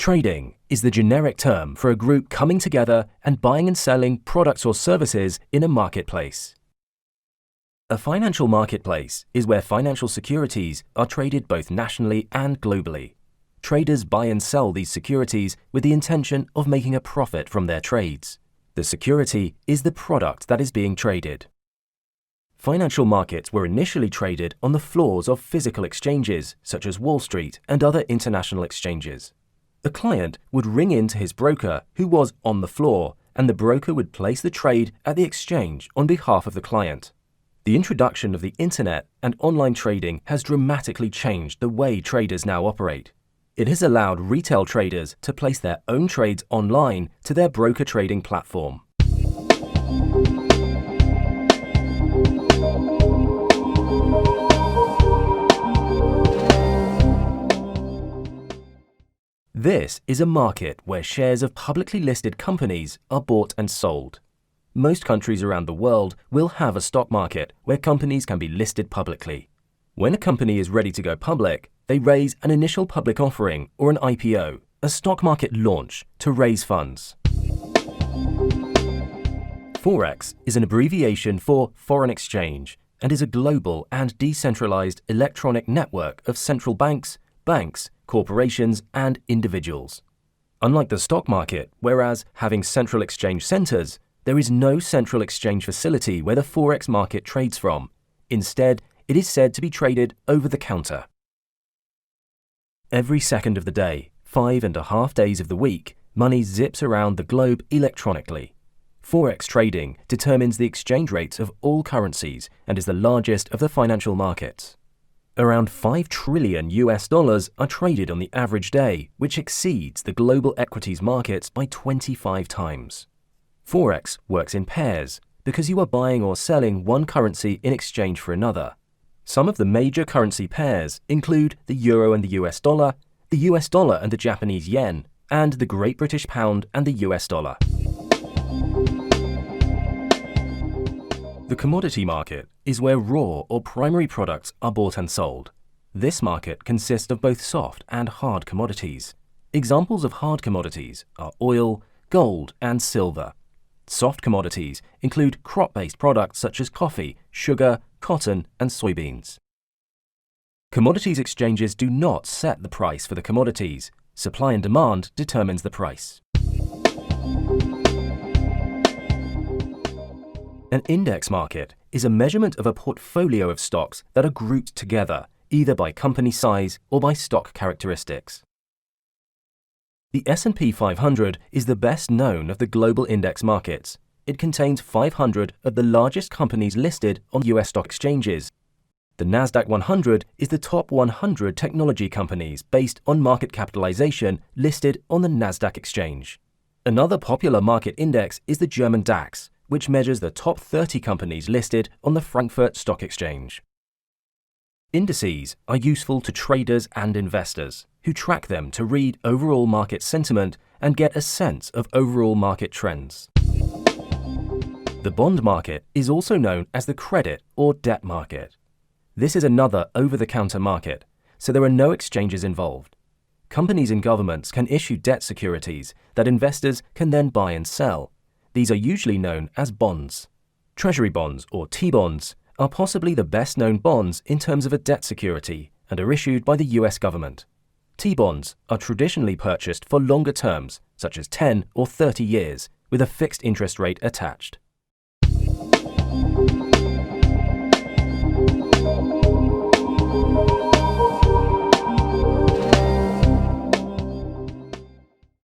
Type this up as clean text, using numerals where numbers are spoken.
Trading is the generic term for a group coming together and buying and selling products or services in a marketplace. A financial marketplace is where financial securities are traded both nationally and globally. Traders buy and sell these securities with the intention of making a profit from their trades. The security is the product that is being traded. Financial markets were initially traded on the floors of physical exchanges such as Wall Street and other international exchanges. The client would ring in to his broker who was on the floor, and the broker would place the trade at the exchange on behalf of the client. The introduction of the internet and online trading has dramatically changed the way traders now operate. It has allowed retail traders to place their own trades online to their broker trading platform. This is a market where shares of publicly listed companies are bought and sold. Most countries around the world will have a stock market where companies can be listed publicly. When a company is ready to go public, they raise an initial public offering or an IPO, a stock market launch, to raise funds. Forex is an abbreviation for foreign exchange and is a global and decentralized electronic network of central banks, corporations, and individuals. Unlike the stock market, whereas having central exchange centers, there is no central exchange facility where the Forex market trades from. Instead, it is said to be traded over the counter. Every second of the day, 5.5 days of the week, money zips around the globe electronically. Forex trading determines the exchange rates of all currencies and is the largest of the financial markets. Around $5 trillion are traded on the average day, which exceeds the global equities markets by 25 times. Forex works in pairs because you are buying or selling one currency in exchange for another. Some of the major currency pairs include the euro and the US dollar and the Japanese yen, and the Great British pound and the US dollar. The commodity market is where raw or primary products are bought and sold. This market consists of both soft and hard commodities. Examples of hard commodities are oil, gold, and silver. Soft commodities include crop-based products such as coffee, sugar, cotton, and soybeans. Commodities exchanges do not set the price for the commodities. Supply and demand determines the price. An index market is a measurement of a portfolio of stocks that are grouped together, either by company size or by stock characteristics. The S&P 500 is the best known of the global index markets. It contains 500 of the largest companies listed on US stock exchanges. The Nasdaq 100 is the top 100 technology companies based on market capitalization listed on the Nasdaq exchange. Another popular market index is the German DAX, which measures the top 30 companies listed on the Frankfurt Stock Exchange. Indices are useful to traders and investors, who track them to read overall market sentiment and get a sense of overall market trends. The bond market is also known as the credit or debt market. This is another over-the-counter market, so there are no exchanges involved. Companies and governments can issue debt securities that investors can then buy and sell. These are usually known as bonds. Treasury bonds, or T-bonds, are possibly the best-known bonds in terms of a debt security and are issued by the US government. T-bonds are traditionally purchased for longer terms, such as 10 or 30 years, with a fixed interest rate attached.